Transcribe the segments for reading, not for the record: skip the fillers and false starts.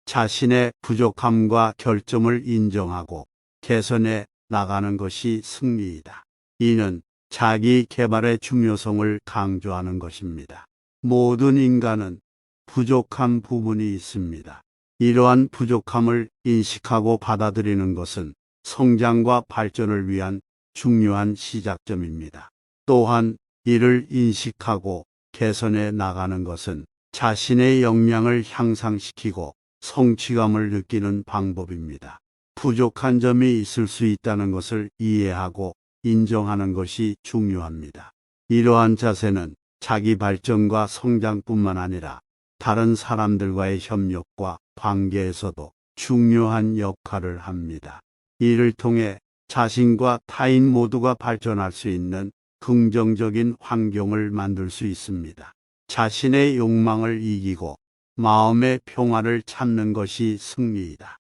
자신의 부족함과 결점을 인정하고 개선해 나가는 것이 승리이다. 이는 자기 개발의 중요성을 강조하는 것입니다. 모든 인간은 부족한 부분이 있습니다. 이러한 부족함을 인식하고 받아들이는 것은 성장과 발전을 위한 중요한 시작점입니다. 또한 이를 인식하고 개선해 나가는 것은 자신의 역량을 향상시키고 성취감을 느끼는 방법입니다. 부족한 점이 있을 수 있다는 것을 이해하고 인정하는 것이 중요합니다. 이러한 자세는 자기 발전과 성장뿐만 아니라 다른 사람들과의 협력과 관계에서도 중요한 역할을 합니다. 이를 통해 자신과 타인 모두가 발전할 수 있는 긍정적인 환경을 만들 수 있습니다. 자신의 욕망을 이기고 마음의 평화를 찾는 것이 승리이다.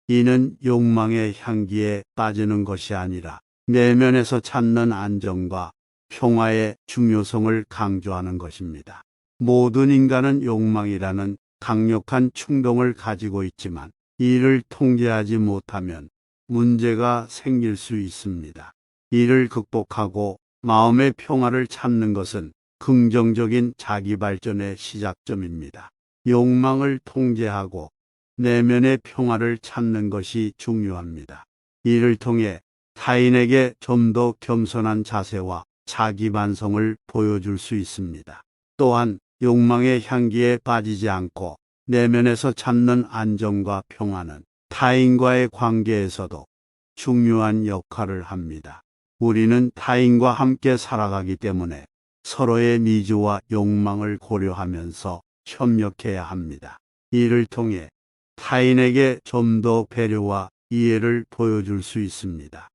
이는 욕망의 향기에 빠지는 것이 아니라 내면에서 찾는 안정과 평화의 중요성을 강조하는 것입니다. 모든 인간은 욕망이라는 강력한 충동을 가지고 있지만 이를 통제하지 못하면 문제가 생길 수 있습니다. 이를 극복하고 마음의 평화를 찾는 것은 긍정적인 자기 발전의 시작점입니다. 욕망을 통제하고 내면의 평화를 찾는 것이 중요합니다. 이를 통해 타인에게 좀 더 겸손한 자세와 자기 반성을 보여줄 수 있습니다. 또한 욕망의 향기에 빠지지 않고 내면에서 찾는 안정과 평화는 타인과의 관계에서도 중요한 역할을 합니다. 우리는 타인과 함께 살아가기 때문에 서로의 니즈와 욕망을 고려하면서 협력해야 합니다. 이를 통해 타인에게 좀 더 배려와 이해를 보여줄 수 있습니다.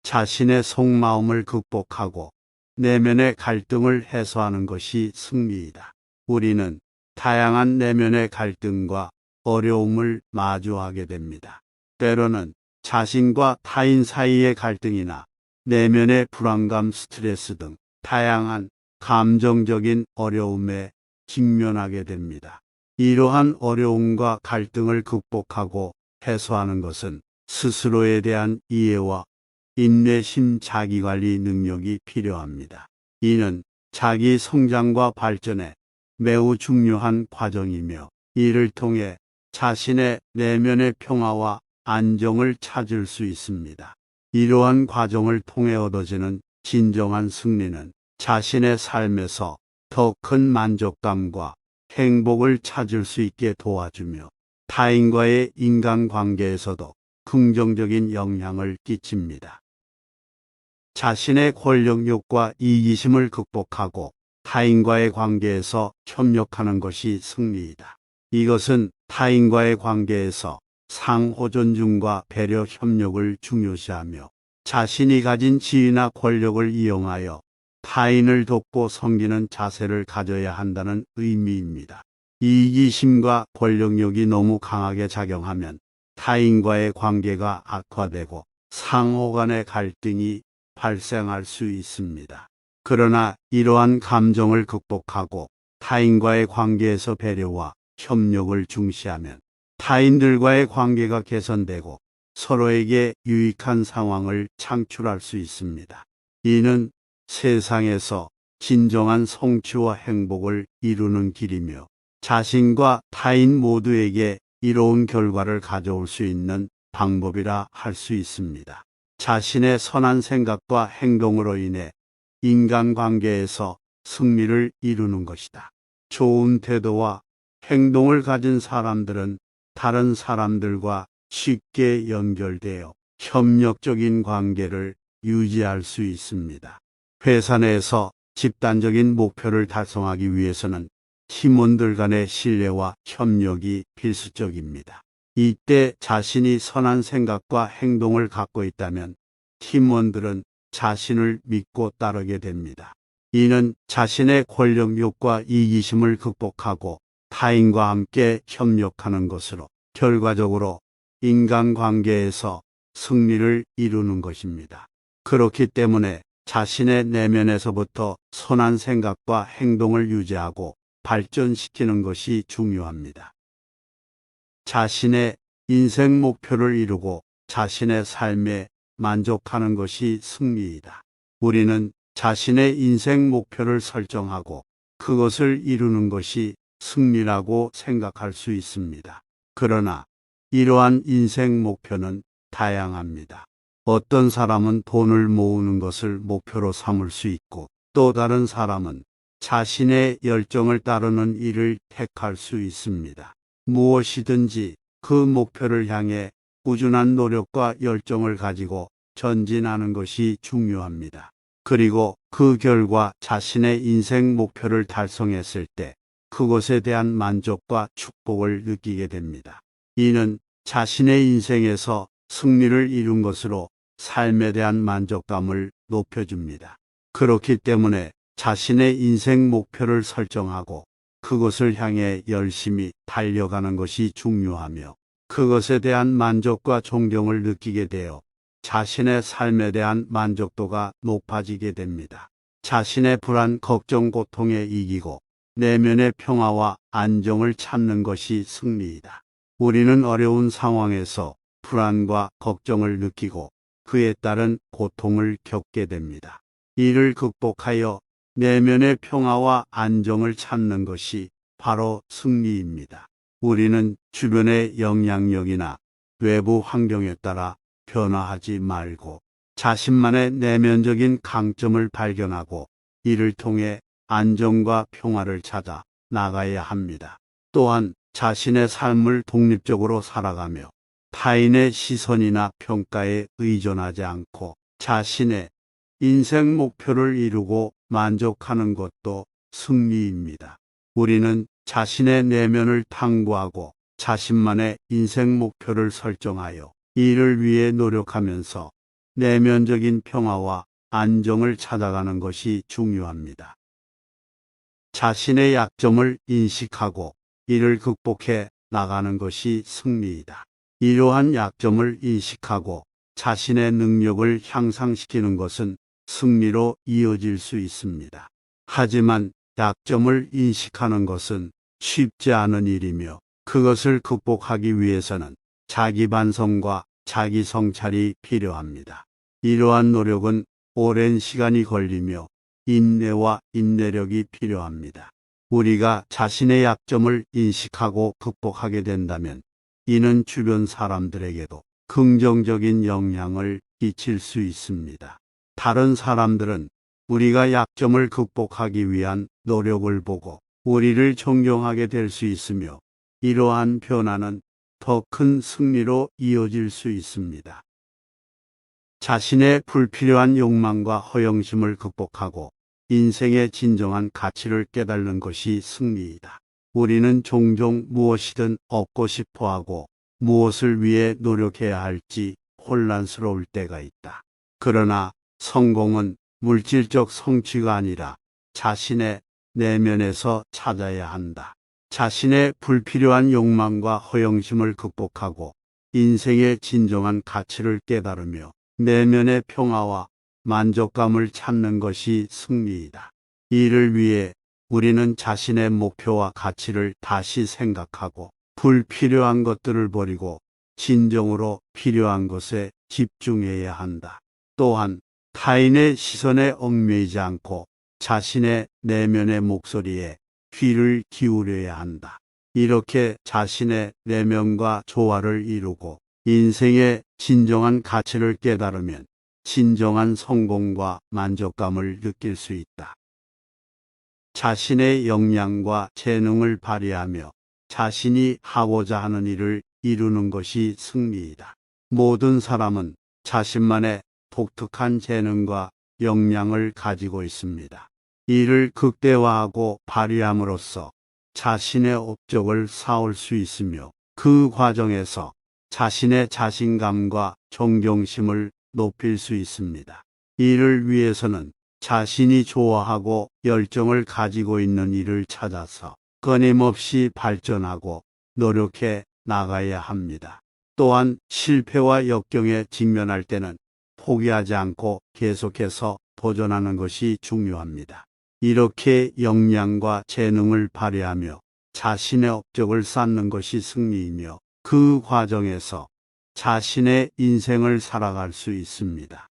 자신의 속마음을 극복하고 내면의 갈등을 해소하는 것이 승리이다. 우리는 다양한 내면의 갈등과 어려움을 마주하게 됩니다. 때로는 자신과 타인 사이의 갈등이나 내면의 불안감, 스트레스 등 다양한 감정적인 어려움에 직면하게 됩니다. 이러한 어려움과 갈등을 극복하고 해소하는 것은 스스로에 대한 이해와 인내심, 자기관리 능력이 필요합니다. 이는 자기 성장과 발전에 매우 중요한 과정이며 이를 통해 자신의 내면의 평화와 안정을 찾을 수 있습니다. 이러한 과정을 통해 얻어지는 진정한 승리는 자신의 삶에서 더 큰 만족감과 행복을 찾을 수 있게 도와주며 타인과의 인간관계에서도 긍정적인 영향을 끼칩니다. 자신의 권력욕과 이기심을 극복하고 타인과의 관계에서 협력하는 것이 승리이다. 이것은 타인과의 관계에서 상호 존중과 배려, 협력을 중요시하며 자신이 가진 지위나 권력을 이용하여 타인을 돕고 섬기는 자세를 가져야 한다는 의미입니다. 이기심과 권력욕이 너무 강하게 작용하면 타인과의 관계가 악화되고 상호 간의 갈등이 발생할 수 있습니다. 그러나 이러한 감정을 극복하고 타인과의 관계에서 배려와 협력을 중시하면 타인들과의 관계가 개선되고 서로에게 유익한 상황을 창출할 수 있습니다. 이는 세상에서 진정한 성취와 행복을 이루는 길이며 자신과 타인 모두에게 이로운 결과를 가져올 수 있는 방법이라 할 수 있습니다. 자신의 선한 생각과 행동으로 인해 인간관계에서 승리를 이루는 것이다. 좋은 태도와 행동을 가진 사람들은 다른 사람들과 쉽게 연결되어 협력적인 관계를 유지할 수 있습니다. 회사 내에서 집단적인 목표를 달성하기 위해서는 팀원들 간의 신뢰와 협력이 필수적입니다. 이때 자신이 선한 생각과 행동을 갖고 있다면 팀원들은 자신을 믿고 따르게 됩니다. 이는 자신의 권력욕과 이기심을 극복하고 타인과 함께 협력하는 것으로 결과적으로 인간관계에서 승리를 이루는 것입니다. 그렇기 때문에 자신의 내면에서부터 선한 생각과 행동을 유지하고 발전시키는 것이 중요합니다. 자신의 인생 목표를 이루고 자신의 삶에 만족하는 것이 승리이다. 우리는 자신의 인생 목표를 설정하고 그것을 이루는 것이 승리라고 생각할 수 있습니다. 그러나 이러한 인생 목표는 다양합니다. 어떤 사람은 돈을 모으는 것을 목표로 삼을 수 있고 또 다른 사람은 자신의 열정을 따르는 일을 택할 수 있습니다. 무엇이든지 그 목표를 향해 꾸준한 노력과 열정을 가지고 전진하는 것이 중요합니다. 그리고 그 결과 자신의 인생 목표를 달성했을 때 그것에 대한 만족과 축복을 느끼게 됩니다. 이는 자신의 인생에서 승리를 이룬 것으로 삶에 대한 만족감을 높여줍니다. 그렇기 때문에 자신의 인생 목표를 설정하고 그것을 향해 열심히 달려가는 것이 중요하며 그것에 대한 만족과 존경을 느끼게 되어 자신의 삶에 대한 만족도가 높아지게 됩니다. 자신의 불안, 걱정, 고통에 이기고 내면의 평화와 안정을 찾는 것이 승리이다. 우리는 어려운 상황에서 불안과 걱정을 느끼고 그에 따른 고통을 겪게 됩니다. 이를 극복하여 내면의 평화와 안정을 찾는 것이 바로 승리입니다. 우리는 주변의 영향력이나 외부 환경에 따라 변화하지 말고 자신만의 내면적인 강점을 발견하고 이를 통해 안정과 평화를 찾아 나가야 합니다. 또한 자신의 삶을 독립적으로 살아가며 타인의 시선이나 평가에 의존하지 않고 자신의 인생 목표를 이루고 만족하는 것도 승리입니다. 우리는 자신의 내면을 탐구하고 자신만의 인생 목표를 설정하여 이를 위해 노력하면서 내면적인 평화와 안정을 찾아가는 것이 중요합니다. 자신의 약점을 인식하고 이를 극복해 나가는 것이 승리이다. 이러한 약점을 인식하고 자신의 능력을 향상시키는 것은 승리로 이어질 수 있습니다. 하지만 약점을 인식하는 것은 쉽지 않은 일이며 그것을 극복하기 위해서는 자기 반성과 자기 성찰이 필요합니다. 이러한 노력은 오랜 시간이 걸리며 인내와 인내력이 필요합니다. 우리가 자신의 약점을 인식하고 극복하게 된다면 이는 주변 사람들에게도 긍정적인 영향을 끼칠 수 있습니다. 다른 사람들은 우리가 약점을 극복하기 위한 노력을 보고 우리를 존경하게 될 수 있으며 이러한 변화는 더 큰 승리로 이어질 수 있습니다. 자신의 불필요한 욕망과 허영심을 극복하고 인생의 진정한 가치를 깨닫는 것이 승리이다. 우리는 종종 무엇이든 얻고 싶어 하고 무엇을 위해 노력해야 할지 혼란스러울 때가 있다. 그러나 성공은 물질적 성취가 아니라 자신의 내면에서 찾아야 한다. 자신의 불필요한 욕망과 허영심을 극복하고 인생의 진정한 가치를 깨달으며 내면의 평화와 만족감을 찾는 것이 승리이다. 이를 위해 우리는 자신의 목표와 가치를 다시 생각하고 불필요한 것들을 버리고 진정으로 필요한 것에 집중해야 한다. 또한 타인의 시선에 얽매이지 않고 자신의 내면의 목소리에 귀를 기울여야 한다. 이렇게 자신의 내면과 조화를 이루고 인생의 진정한 가치를 깨달으면 진정한 성공과 만족감을 느낄 수 있다. 자신의 역량과 재능을 발휘하며 자신이 하고자 하는 일을 이루는 것이 승리이다. 모든 사람은 자신만의 독특한 재능과 역량을 가지고 있습니다. 이를 극대화하고 발휘함으로써 자신의 업적을 쌓을 수 있으며 그 과정에서 자신의 자신감과 존경심을 높일 수 있습니다. 이를 위해서는 자신이 좋아하고 열정을 가지고 있는 일을 찾아서 끊임없이 발전하고 노력해 나가야 합니다. 또한 실패와 역경에 직면할 때는 포기하지 않고 계속해서 도전하는 것이 중요합니다. 이렇게 역량과 재능을 발휘하며 자신의 업적을 쌓는 것이 승리이며 그 과정에서 자신의 인생을 살아갈 수 있습니다.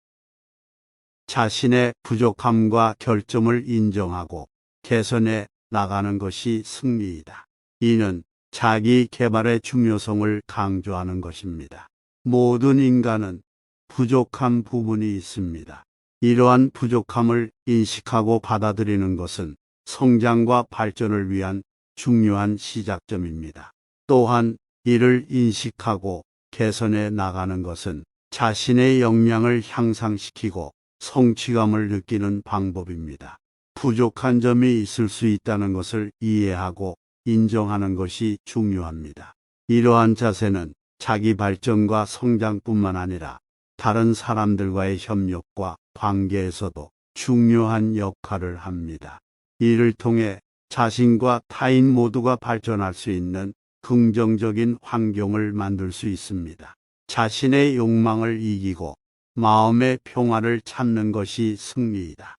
자신의 부족함과 결점을 인정하고 개선해 나가는 것이 승리이다. 이는 자기 개발의 중요성을 강조하는 것입니다. 모든 인간은 부족한 부분이 있습니다. 이러한 부족함을 인식하고 받아들이는 것은 성장과 발전을 위한 중요한 시작점입니다. 또한 이를 인식하고 개선해 나가는 것은 자신의 역량을 향상시키고 성취감을 느끼는 방법입니다. 부족한 점이 있을 수 있다는 것을 이해하고 인정하는 것이 중요합니다. 이러한 자세는 자기 발전과 성장뿐만 아니라 다른 사람들과의 협력과 관계에서도 중요한 역할을 합니다. 이를 통해 자신과 타인 모두가 발전할 수 있는 긍정적인 환경을 만들 수 있습니다. 자신의 욕망을 이기고 마음의 평화를 찾는 것이 승리이다.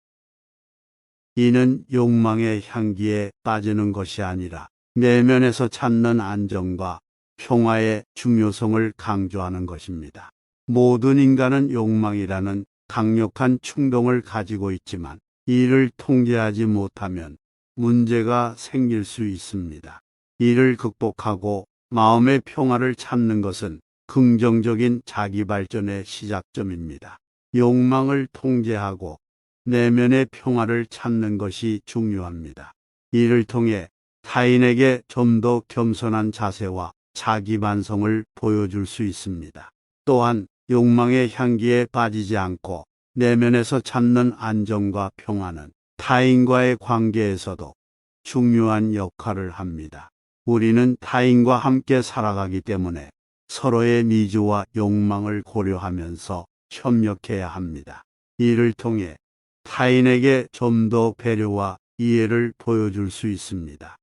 이는 욕망의 향기에 빠지는 것이 아니라 내면에서 찾는 안정과 평화의 중요성을 강조하는 것입니다. 모든 인간은 욕망이라는 강력한 충동을 가지고 있지만 이를 통제하지 못하면 문제가 생길 수 있습니다. 이를 극복하고 마음의 평화를 찾는 것은 긍정적인 자기 발전의 시작점입니다. 욕망을 통제하고 내면의 평화를 찾는 것이 중요합니다. 이를 통해 타인에게 좀 더 겸손한 자세와 자기 반성을 보여줄 수 있습니다. 또한 욕망의 향기에 빠지지 않고 내면에서 찾는 안정과 평화는 타인과의 관계에서도 중요한 역할을 합니다. 우리는 타인과 함께 살아가기 때문에 서로의 니즈와 욕망을 고려하면서 협력해야 합니다. 이를 통해 타인에게 좀 더 배려와 이해를 보여줄 수 있습니다.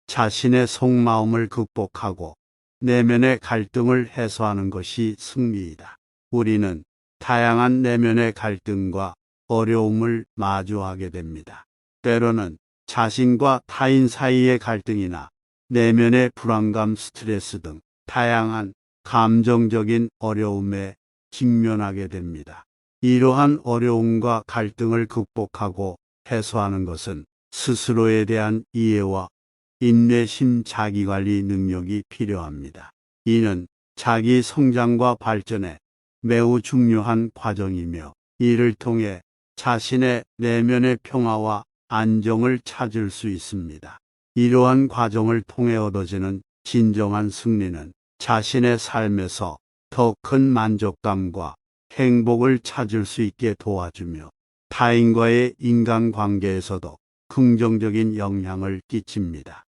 자신의 속마음을 극복하고 내면의 갈등을 해소하는 것이 승리이다. 우리는 다양한 내면의 갈등과 어려움을 마주하게 됩니다. 때로는 자신과 타인 사이의 갈등이나 내면의 불안감, 스트레스 등 다양한 감정적인 어려움에 직면하게 됩니다. 이러한 어려움과 갈등을 극복하고 해소하는 것은 스스로에 대한 이해와 인내심, 자기관리 능력이 필요합니다. 이는 자기 성장과 발전에 매우 중요한 과정이며 이를 통해 자신의 내면의 평화와 안정을 찾을 수 있습니다. 이러한 과정을 통해 얻어지는 진정한 승리는 자신의 삶에서 더 큰 만족감과 행복을 찾을 수 있게 도와주며 타인과의 인간관계에서도 긍정적인 영향을 끼칩니다.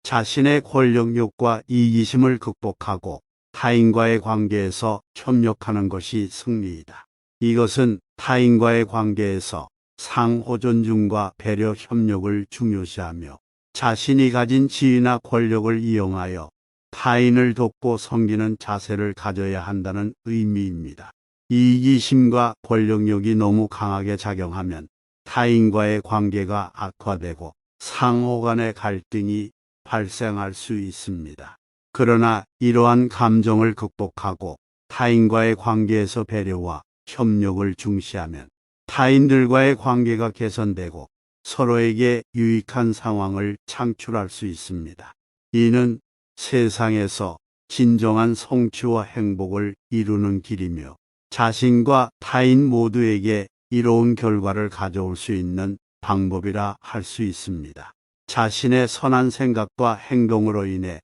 자신의 권력욕과 이기심을 극복하고 타인과의 관계에서 협력하는 것이 승리이다. 이것은 타인과의 관계에서 상호 존중과 배려, 협력을 중요시하며 자신이 가진 지위나 권력을 이용하여 타인을 돕고 섬기는 자세를 가져야 한다는 의미입니다. 이기심과 권력욕이 너무 강하게 작용하면 타인과의 관계가 악화되고 상호 간의 갈등이 발생할 수 있습니다. 그러나 이러한 감정을 극복하고 타인과의 관계에서 배려와 협력을 중시하면 타인들과의 관계가 개선되고 서로에게 유익한 상황을 창출할 수 있습니다. 이는 세상에서 진정한 성취와 행복을 이루는 길이며 자신과 타인 모두에게 이로운 결과를 가져올 수 있는 방법이라 할 수 있습니다. 자신의 선한 생각과 행동으로 인해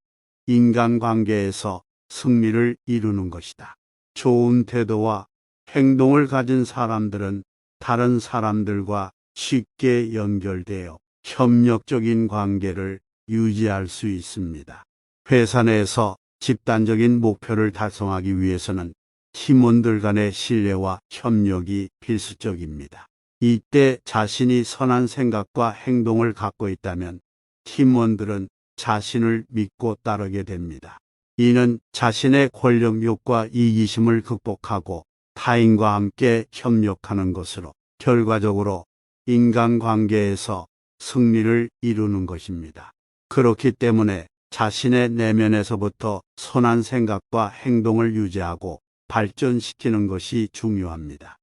인간관계에서 승리를 이루는 것이다. 좋은 태도와 행동을 가진 사람들은 다른 사람들과 쉽게 연결되어 협력적인 관계를 유지할 수 있습니다. 회사 내에서 집단적인 목표를 달성하기 위해서는 팀원들 간의 신뢰와 협력이 필수적입니다. 이때 자신이 선한 생각과 행동을 갖고 있다면 팀원들은 자신을 믿고 따르게 됩니다. 이는 자신의 권력욕과 이기심을 극복하고 타인과 함께 협력하는 것으로 결과적으로 인간관계에서 승리를 이루는 것입니다. 그렇기 때문에 자신의 내면에서부터 선한 생각과 행동을 유지하고 발전시키는 것이 중요합니다.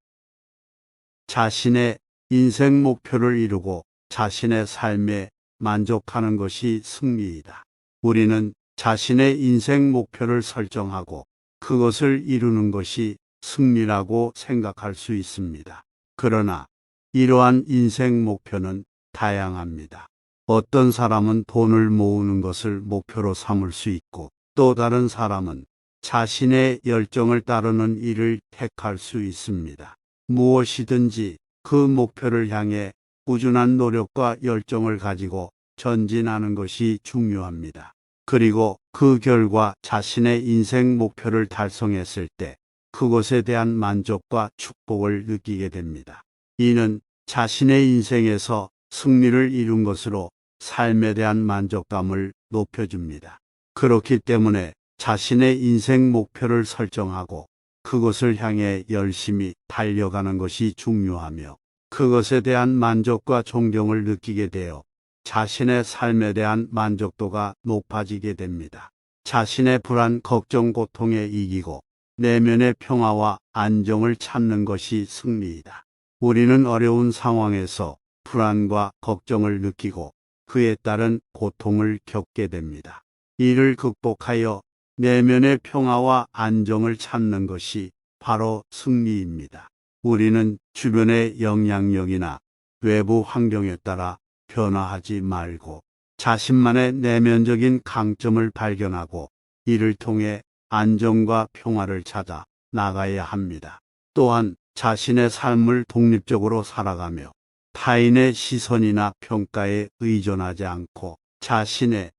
자신의 인생 목표를 이루고 자신의 삶에 만족하는 것이 승리이다. 우리는 자신의 인생 목표를 설정하고 그것을 이루는 것이 승리라고 생각할 수 있습니다. 그러나 이러한 인생 목표는 다양합니다. 어떤 사람은 돈을 모으는 것을 목표로 삼을 수 있고 또 다른 사람은 자신의 열정을 따르는 일을 택할 수 있습니다. 무엇이든지 그 목표를 향해 꾸준한 노력과 열정을 가지고 전진하는 것이 중요합니다. 그리고 그 결과 자신의 인생 목표를 달성했을 때 그것에 대한 만족과 축복을 느끼게 됩니다. 이는 자신의 인생에서 승리를 이룬 것으로 삶에 대한 만족감을 높여줍니다. 그렇기 때문에 자신의 인생 목표를 설정하고 그것을 향해 열심히 달려가는 것이 중요하며 그것에 대한 만족과 존경을 느끼게 되어 자신의 삶에 대한 만족도가 높아지게 됩니다. 자신의 불안, 걱정, 고통에 이기고 내면의 평화와 안정을 찾는 것이 승리이다. 우리는 어려운 상황에서 불안과 걱정을 느끼고 그에 따른 고통을 겪게 됩니다. 이를 극복하여 내면의 평화와 안정을 찾는 것이 바로 승리입니다. 우리는 주변의 영향력이나 외부 환경에 따라 변화하지 말고 자신만의 내면적인 강점을 발견하고 이를 통해 안정과 평화를 찾아 나가야 합니다. 또한 자신의 삶을 독립적으로 살아가며 타인의 시선이나 평가에 의존하지 않고 자신의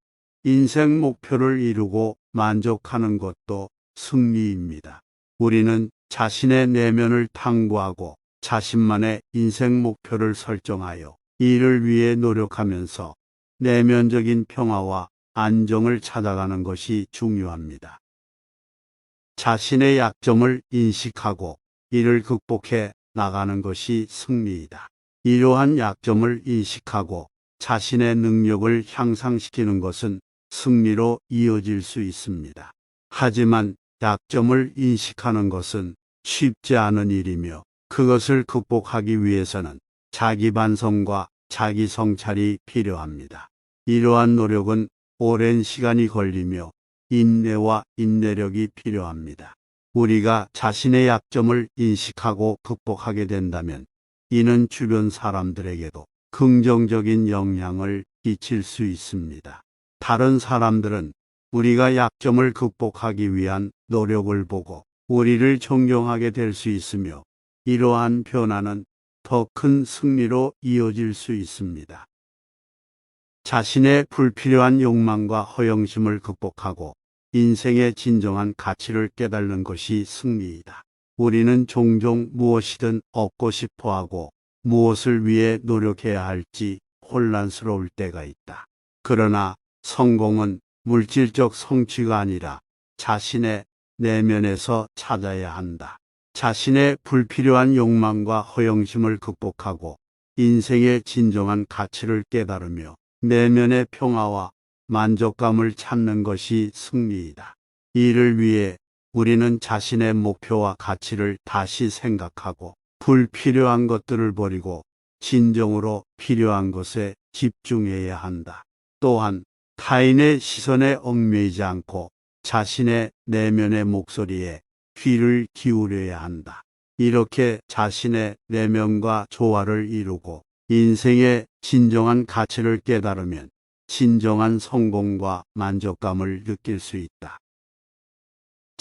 인생 목표를 이루고 만족하는 것도 승리입니다. 우리는 자신의 내면을 탐구하고 자신만의 인생 목표를 설정하여 이를 위해 노력하면서 내면적인 평화와 안정을 찾아가는 것이 중요합니다. 자신의 약점을 인식하고 이를 극복해 나가는 것이 승리이다. 이러한 약점을 인식하고 자신의 능력을 향상시키는 것은 승리로 이어질 수 있습니다. 하지만 약점을 인식하는 것은 쉽지 않은 일이며 그것을 극복하기 위해서는 자기 반성과 자기 성찰이 필요합니다. 이러한 노력은 오랜 시간이 걸리며 인내와 인내력이 필요합니다. 우리가 자신의 약점을 인식하고 극복하게 된다면 이는 주변 사람들에게도 긍정적인 영향을 끼칠 수 있습니다. 다른 사람들은 우리가 약점을 극복하기 위한 노력을 보고 우리를 존경하게 될 수 있으며 이러한 변화는 더 큰 승리로 이어질 수 있습니다. 자신의 불필요한 욕망과 허영심을 극복하고 인생의 진정한 가치를 깨닫는 것이 승리이다. 우리는 종종 무엇이든 얻고 싶어 하고 무엇을 위해 노력해야 할지 혼란스러울 때가 있다. 그러나 성공은 물질적 성취가 아니라 자신의 내면에서 찾아야 한다. 자신의 불필요한 욕망과 허영심을 극복하고 인생의 진정한 가치를 깨달으며 내면의 평화와 만족감을 찾는 것이 승리이다. 이를 위해 우리는 자신의 목표와 가치를 다시 생각하고 불필요한 것들을 버리고 진정으로 필요한 것에 집중해야 한다. 또한 타인의 시선에 얽매이지 않고 자신의 내면의 목소리에 귀를 기울여야 한다. 이렇게 자신의 내면과 조화를 이루고 인생의 진정한 가치를 깨달으면 진정한 성공과 만족감을 느낄 수 있다.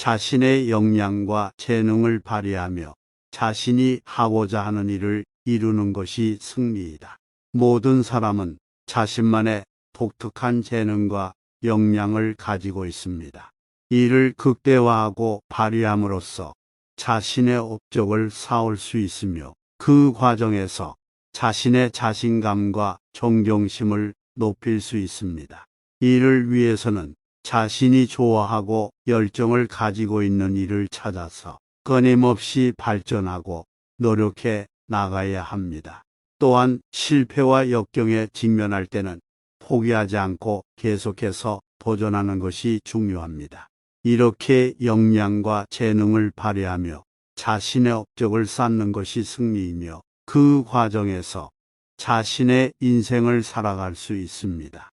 자신의 역량과 재능을 발휘하며 자신이 하고자 하는 일을 이루는 것이 승리이다. 모든 사람은 자신만의 독특한 재능과 역량을 가지고 있습니다. 이를 극대화하고 발휘함으로써 자신의 업적을 쌓을 수 있으며 그 과정에서 자신의 자신감과 존경심을 높일 수 있습니다. 이를 위해서는 자신이 좋아하고 열정을 가지고 있는 일을 찾아서 끊임없이 발전하고 노력해 나가야 합니다. 또한 실패와 역경에 직면할 때는 포기하지 않고 계속해서 도전하는 것이 중요합니다. 이렇게 역량과 재능을 발휘하며 자신의 업적을 쌓는 것이 승리이며 그 과정에서 자신의 인생을 살아갈 수 있습니다.